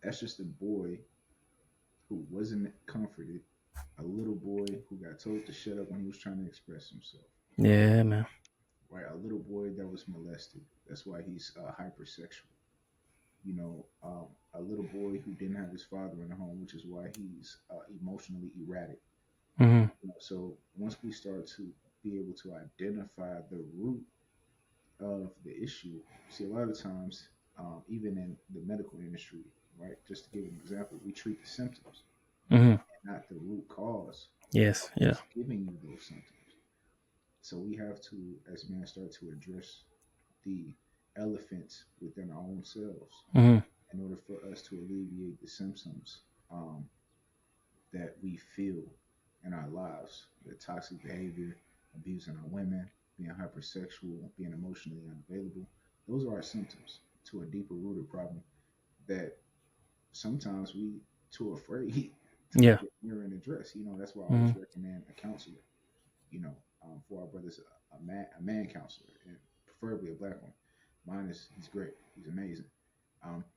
That's just a boy who wasn't comforted, a little boy who got told to shut up when he was trying to express himself, Yeah, man. right? A little boy that was molested. That's why he's hypersexual. A little boy who didn't have his father in the home, which is why he's emotionally erratic. Mm-hmm. So once we start to be able to identify the root of the issue, see, a lot of times, even in the medical industry, right? Just to give an example, we treat the symptoms, Mm-hmm. not the root cause of Yes. Yeah. what's giving you those symptoms. So we have to, as men, start to address the elephants within our own selves Mm-hmm. in order for us to alleviate the symptoms um, that we feel in our lives. The toxic behavior, abusing our women, being hypersexual, being emotionally unavailable. Those are our symptoms to a deeper rooted problem that sometimes we too afraid to Yeah. look at the mirror and address. That's why I Mm-hmm. always recommend a counselor. For our brothers, a man counselor, and preferably a black one. Mine is he's great. He's amazing.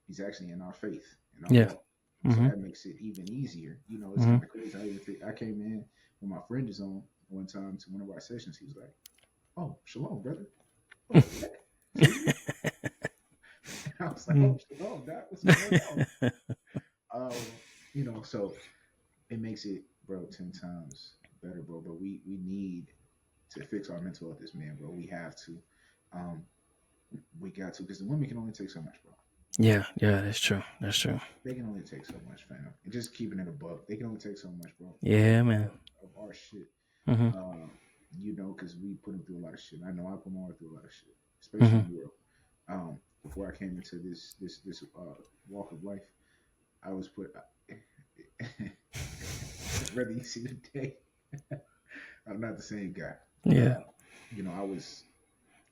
He's actually in our faith, in our Yeah. walk. So Mm-hmm. that makes it even easier. It's Mm-hmm. kind of crazy. I came in when my friend is on one time to one of our sessions. He was like, "Oh, shalom, brother. What the heck? Seriously?" And I was like, "Oh, shalom, doc. What's going on?" Um, so it makes it, bro, 10 times better, bro. But we need to fix our mental health as men, bro. We have to. Um, we got to, because the women can only take so much, bro. Yeah. Yeah. That's true. That's true. They can only take so much, fam. And just keeping it above, they can only take so much, bro. Yeah, man. Of our shit, Mm-hmm. because we put them through a lot of shit. I know I put my through a lot of shit, especially Mm-hmm. in Europe. Before I came into this walk of life, I was put. Brother, you see the day. I'm not the same guy. Yeah. Uh,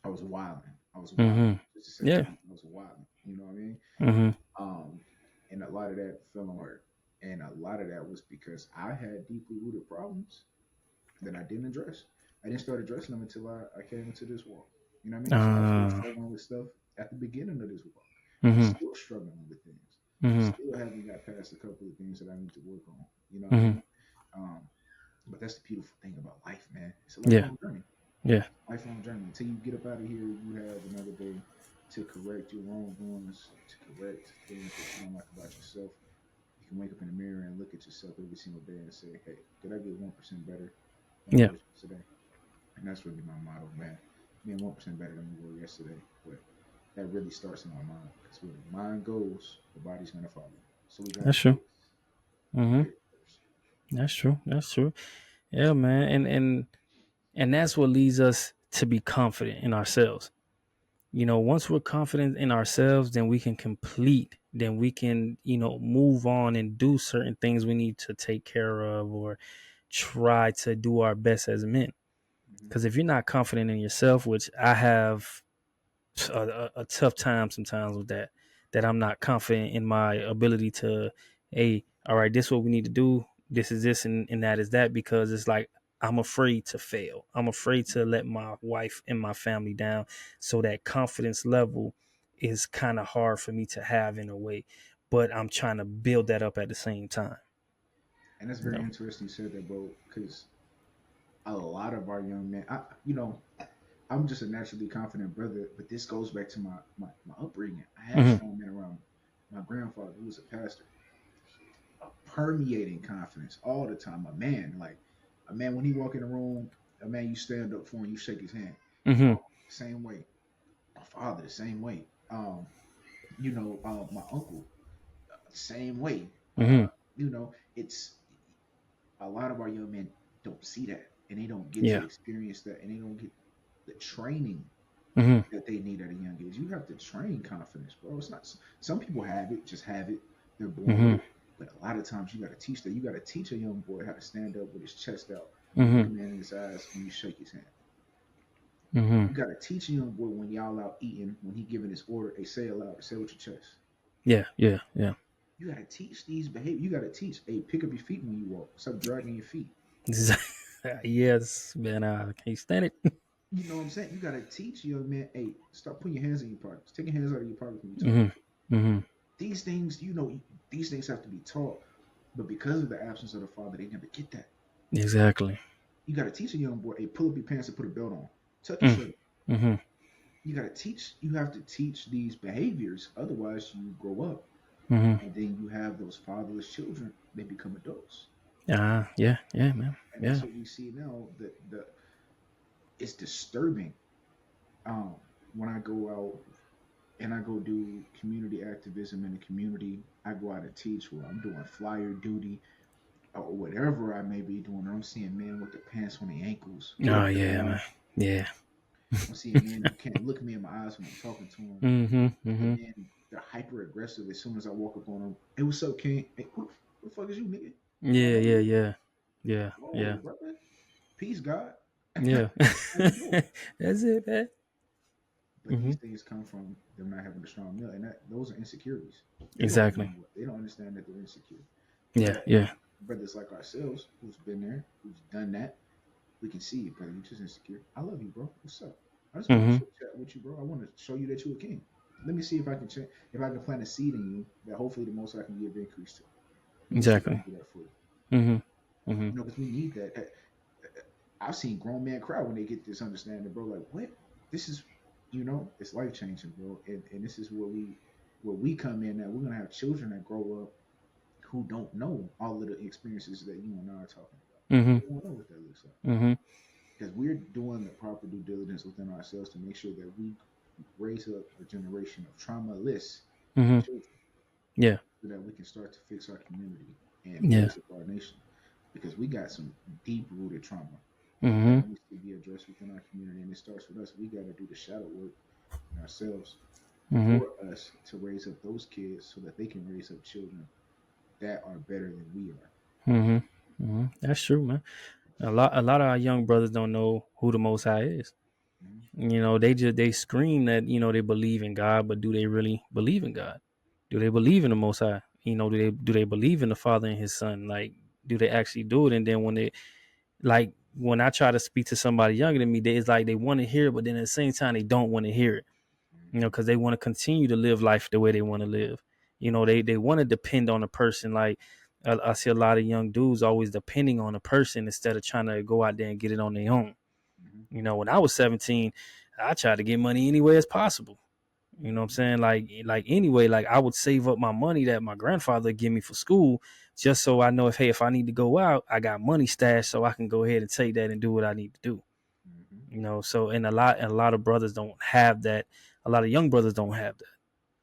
I was wilding. I was wilding. Mm-hmm. Just to say the Yeah. truth, I was wilding. You know what I mean? Mm-hmm. Um, and a lot of that fell on her. And a lot of that was because I had deeply rooted problems that I didn't address. I didn't start addressing them until I came into this walk. You know what I mean? So I was still Uh. struggling with stuff at the beginning of this walk. I'm Mm-hmm. still struggling with things. Mm-hmm. Still haven't got past a couple of things that I need to work on. You know what I Mm-hmm. mean? Um, but that's the beautiful thing about life, man. It's a Yeah. lifelong journey. Yeah. Lifelong journey. Until you get up out of here, you have another day to correct your wrongdoings, to correct things that you don't like about yourself. You can wake up in the mirror and look at yourself every single day and say, "Hey, did I get 1% better than I Yeah. was yesterday?" And that's really my motto, man. Being 1% better than we were yesterday, but that really starts in our mind because where the mind goes, the body's gonna follow. So we gotta That's true. Mm-hmm. get it first. That's true. That's true. Yeah, man. And that's what leads us to be confident in ourselves. Once we're confident in ourselves, then we can complete, then we can, move on and do certain things we need to take care of or try to do our best as men. Mm-hmm. Because if you're not confident in yourself, which I have a tough time sometimes with that I'm not confident in my ability to, hey, all right, this is what we need to do. This is this and that is that, because it's like I'm afraid to fail. I'm afraid to let my wife and my family down. So that confidence level is kind of hard for me to have in a way, but I'm trying to build that up at the same time. And that's You very know? interesting you said that, bro, because a lot of our young men, I'm just a naturally confident brother, but this goes back to my upbringing. I had Mm-hmm. strong men around me. My grandfather, who was a pastor, a permeating confidence all the time. A man, when he walk in the room, a man, you stand up for him, you shake his hand. Mm-hmm. Same way. My father, the same way. My uncle, same way. Mm-hmm. It's a lot of our young men don't see that, and they don't get to Yeah. experience that, and they don't get the training Mm-hmm. that they need at a young age. You have to train confidence, bro. It's not. Some people have it, just have it. They're born with Mm-hmm. it. But a lot of times you got to teach that. You got to teach a young boy how to stand up with his chest out and look Mm-hmm. a man in his eyes when you shake his hand. Mm-hmm. You got to teach a young boy when y'all out eating, when he giving his order, hey, say it loud, say it with your chest. Yeah. Yeah. Yeah. You got to teach these behavior. You got to teach, hey, pick up your feet when you walk. Stop dragging your feet. Yes, man. I can't stand it. You know what I'm saying? You got to teach young man, hey, stop putting your hands in your pockets. Take your hands out of your pockets when you talk. Mm-hmm. Mm-hmm. These things, these things have to be taught. But because of the absence of the father, they never get that. Exactly. You got to teach a young boy, hey, pull up your pants and put a belt on. Tuck your Mm. shirt. Mm-hmm. You have to teach these behaviors. Otherwise, you grow up Mm-hmm. and then you have those fatherless children. They become adults. Yeah. Yeah, man. And that's Yeah. what we see now. It's disturbing. Um, when I go out and I go do community activism in the community, I go out and teach where I'm doing flyer duty or whatever I may be doing. I'm seeing men with the pants on their ankles, Oh, walking yeah, man. around. Yeah. I'm seeing men who can't look me in my eyes when I'm talking to them. Mm-hmm. And Mm-hmm. then they're hyper aggressive as soon as I walk up on them. Hey, what's up, King? Hey, who the fuck is you, nigga? I don't Yeah. know Yeah. you. Yeah. Yeah. Yeah. Whoa, brother. Peace, God. Yeah. How you doing? That's it, man. But Mm-hmm. these things come from them not having a strong will, and those are insecurities. They don't Exactly. even know they don't understand that they're insecure. Yeah. But Yeah. brothers like ourselves, who's been there, who's done that, we can see it, brother. You're just insecure. I love you, bro. What's up? I just want to Mm-hmm. chit chat with you, bro. I want to show you that you're a king. Let me see if I can if I can plant a seed in you that hopefully the most I can give increase to. Let me see if I can Exactly. do that for you. Mm-hmm. Mm-hmm. Because we need that. I've seen grown men cry when they get this understanding, bro. Like, what? This is, it's life changing, bro. And this is where we come in. That we're gonna have children that grow up who don't know all of the experiences that you and I are talking about. Mm-hmm. They don't know what that looks like Mm-hmm. because we're doing the proper due diligence within ourselves to make sure that we raise up a generation of trauma-less Mm-hmm. children Yeah. so that we can start to fix our community and Yeah. raise up our nation because we got some deep-rooted trauma Mm-hmm. that needs to be addressed within our community, and it starts with us. We got to do the shadow work in ourselves Mm-hmm. for us to raise up those kids so that they can raise up children that are better than we are. Mm-hmm. Mm-hmm. That's true, man. A lot of our young brothers don't know who the Most High is. Mm-hmm. They scream that they believe in God, but do they really believe in God? Do they believe in the Most High? Do they believe in the Father and His Son? Like, do they actually do it? And then when I try to speak to somebody younger than me, it's like they want to hear it, but then at the same time they don't want to hear it. Mm-hmm. Because they want to continue to live life the way they want to live. They want to depend on a person. Like I see a lot of young dudes always depending on a person instead of trying to go out there and get it on their own. Mm-hmm. When I was 17, I tried to get money any way as possible. You know what I'm Mm-hmm. saying? Like anyway, like I would save up my money that my grandfather would give me for school, just so I know if I need to go out, I got money stashed so I can go ahead and take that and do what I need to do. Mm-hmm. So and a lot of brothers don't have that. A lot of young brothers don't have that.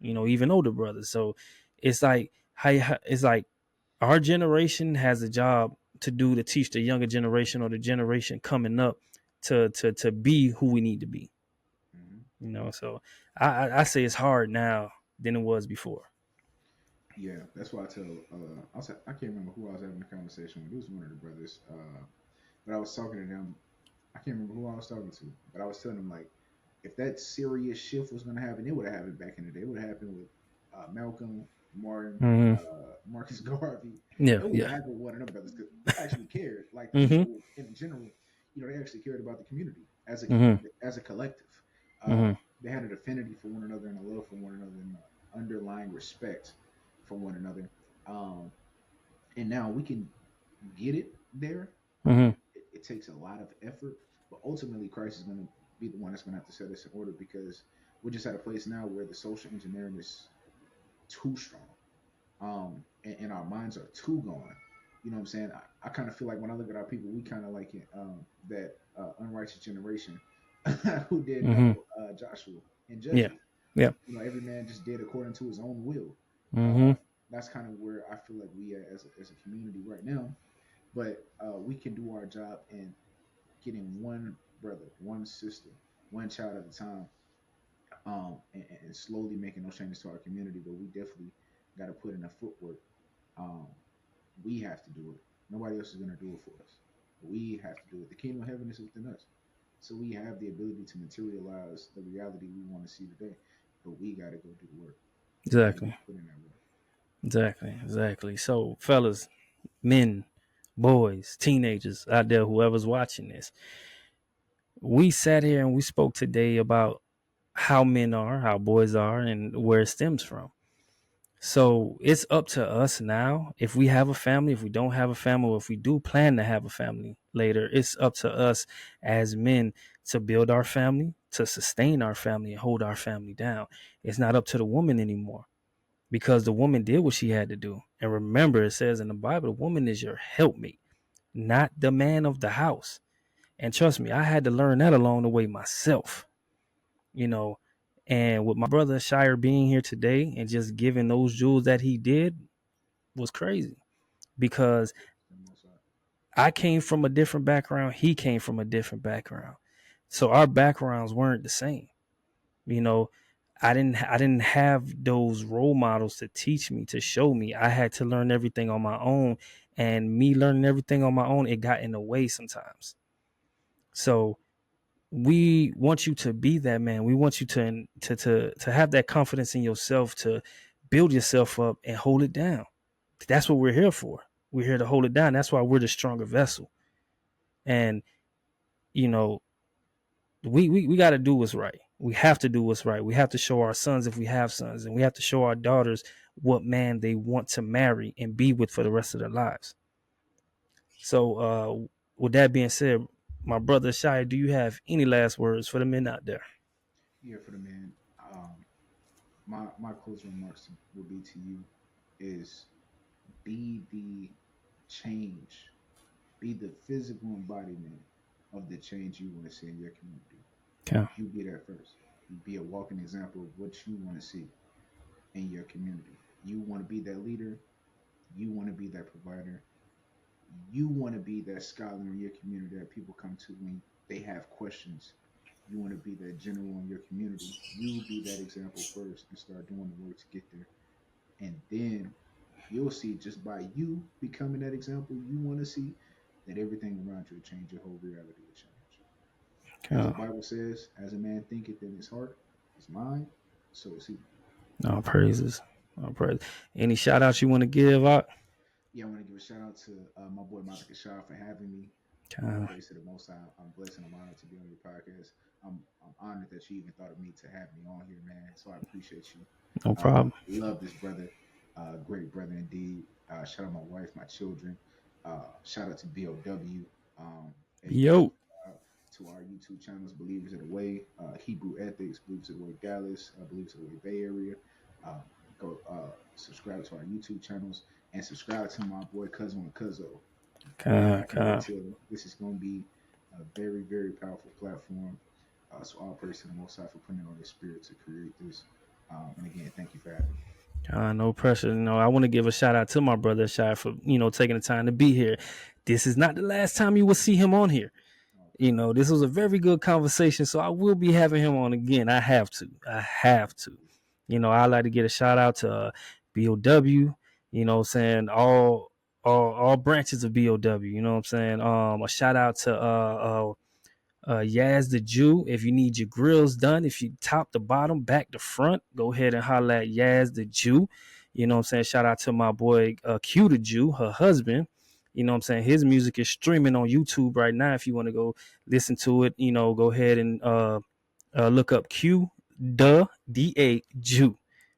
Even older brothers. So it's like it's like our generation has a job to do to teach the younger generation or the generation coming up to be who we need to be. Mm-hmm. So I say it's hard now than it was before. Yeah, that's why I tell. I can't remember who I was having a conversation with. It was one of the brothers. But I was talking to them. I can't remember who I was talking to, but I was telling them like, if that serious shift was going to happen, it would have happened back in the day. It would have happened with Malcolm, Martin, Mm-hmm. Marcus Garvey. Yeah, It would have yeah. happened with one of them brothers because they actually cared. Like Mm-hmm. people in general, they actually cared about the community Mm-hmm. as a collective. Uh, Mm-hmm. they had an affinity for one another and a love for one another and underlying respect for one another. Um, and now we can get it there. Mm-hmm. It takes a lot of effort, but ultimately Christ is going to be the one that's going to have to set us in order because we're just at a place now where the social engineering is too strong, and our minds are too gone. You know what I'm saying? I kind of feel like when I look at our people, we kind of like that unrighteous generation who didn't Mm-hmm. know Joshua and Yeah. Judges. Yeah. Every man just did according to his own will. Mm-hmm. Uh, that's kind of where I feel like we are as a community right now. But we can do our job in getting one brother, one sister, one child at a time, and slowly making those changes to our community. But we definitely got to put in the footwork. Um, we have to do it. Nobody else is going to do it for us. We have to do it. The kingdom of heaven is within us. So we have the ability to materialize the reality we want to see today. But we got to go do the work. We got to Exactly. put in that work. Exactly. Exactly. So, fellas, men, boys, teenagers out there, whoever's watching this, we sat here and we spoke today about how men are, how boys are, and where it stems from. So it's up to us now. If we have a family, if we don't have a family, or if we do plan to have a family later, it's up to us as men to build our family, to sustain our family, and hold our family down. It's not up to the woman anymore because the woman did what she had to do. And remember, it says in the Bible, the woman is your helpmate, not the man of the house. And trust me, I had to learn that along the way myself, you know. And with my brother Ishayar being here today and just giving those jewels that he did was crazy because I came from a different background. He came from a different background. So our backgrounds weren't the same. You know, I didn't have those role models to teach me, to show me. I had to learn everything on my own. And me learning everything on my own, it got in the way sometimes. So we want you to be that man. We want you to have that confidence in yourself, to build yourself up and hold it down. That's what we're here for. We're here to hold it down. That's why we're the stronger vessel. And you know, we got to do what's right. We have to do what's right. We have to show our sons, if we have sons, and we have to show our daughters what man they want to marry and be with for the rest of their lives. So, with that being said, my brother Shai, do you have any last words for the men out there? Yeah, for the man. My closing remarks would be to you is be the change, be the physical embodiment of the change you want to see in your community. Okay. You be that first. You be a walking example of what you want to see in your community. You want to be that leader. You want to be that provider. You want to be that scholar in your community that people come to when they have questions. You want to be that general in your community. You be that example first and start doing the work to get there. And then you'll see just by you becoming that example you want to see, that everything around you will change. Your whole reality will change. As the God. Bible says, as a man thinketh in his heart, his mind, so is he. No praises. No praise. Any shout outs you want to give out? Yeah, I want to give a shout out to my boy Malik Ishayar for having me. All God. praise to the Most High. I'm blessed and I'm honored to be on your podcast. I'm honored that you even thought of me to have me on here, man. So I appreciate you. No problem. Love this brother, great brother indeed. Shout out my wife, my children. Shout out to BOW. Hey, go Yo. subscribe to our YouTube channels, Believers of the Way, Hebrew Ethics, Believers of the Way Dallas, Believers of the Way Bay Area. Go subscribe to our YouTube channels and subscribe to my boy Cuzzo and Cuzzo. I God. can't wait God. till this is going to be a very, very powerful platform. So all praise to the Most High for putting it on His spirit to create this. And again, thank you for having me. No pressure. I want to give a shout out to my brother Shai for taking the time to be here. This is not the last time you will see him on here. This was a very good conversation, so I will be having him on again. I have to. I like to get a shout out to BOW. Saying all branches of BOW. You know what I'm saying. A shout out to Yaz the Jew. If you need your grills done, if you top to bottom, back to front, go ahead and holler at Yaz the Jew. You know what I'm saying? Shout out to my boy Q the Jew, her husband. You know what I'm saying? His music is streaming on YouTube right now. If you want to go listen to it, go ahead and look up Q the DA Jew.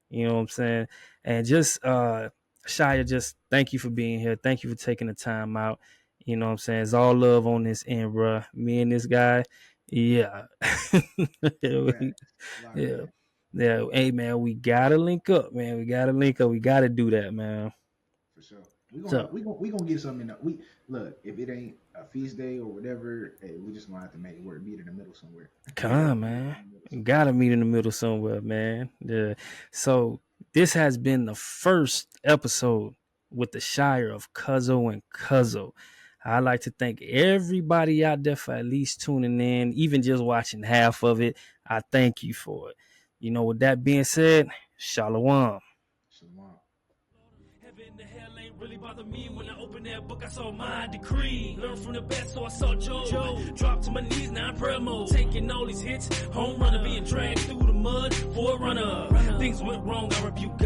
You know what I'm saying? And just Shia, just thank you for being here. Thank you for taking the time out. You know what I'm saying? It's all love on this end, bro. Me and this guy, yeah. Locked Yeah. in. Yeah. Hey man, we gotta link up, man. We gotta link up. We gotta do that, man. For sure. We're gonna So have, we gonna get something in the, we look, if it ain't a feast day or whatever, hey, we just gonna have to make it work, meet in the middle somewhere. come on, man. Gotta meet in the middle somewhere, man. Yeah. So this has been the first episode with the Shire of Cuzzo and Cuzzo. I'd like to thank everybody out there for at least tuning in, even just watching half of it. I thank you for it. With that being said, Shalom. Shalom. Heaven to hell ain't really bother me. When I opened that book, I saw my decree. Learn from the best, so I saw Joe. Drop to my knees, now I'm prayer mode. Taking all these hits, home runner, being dragged through the mud, forerunner. Things went wrong, I rebuke God.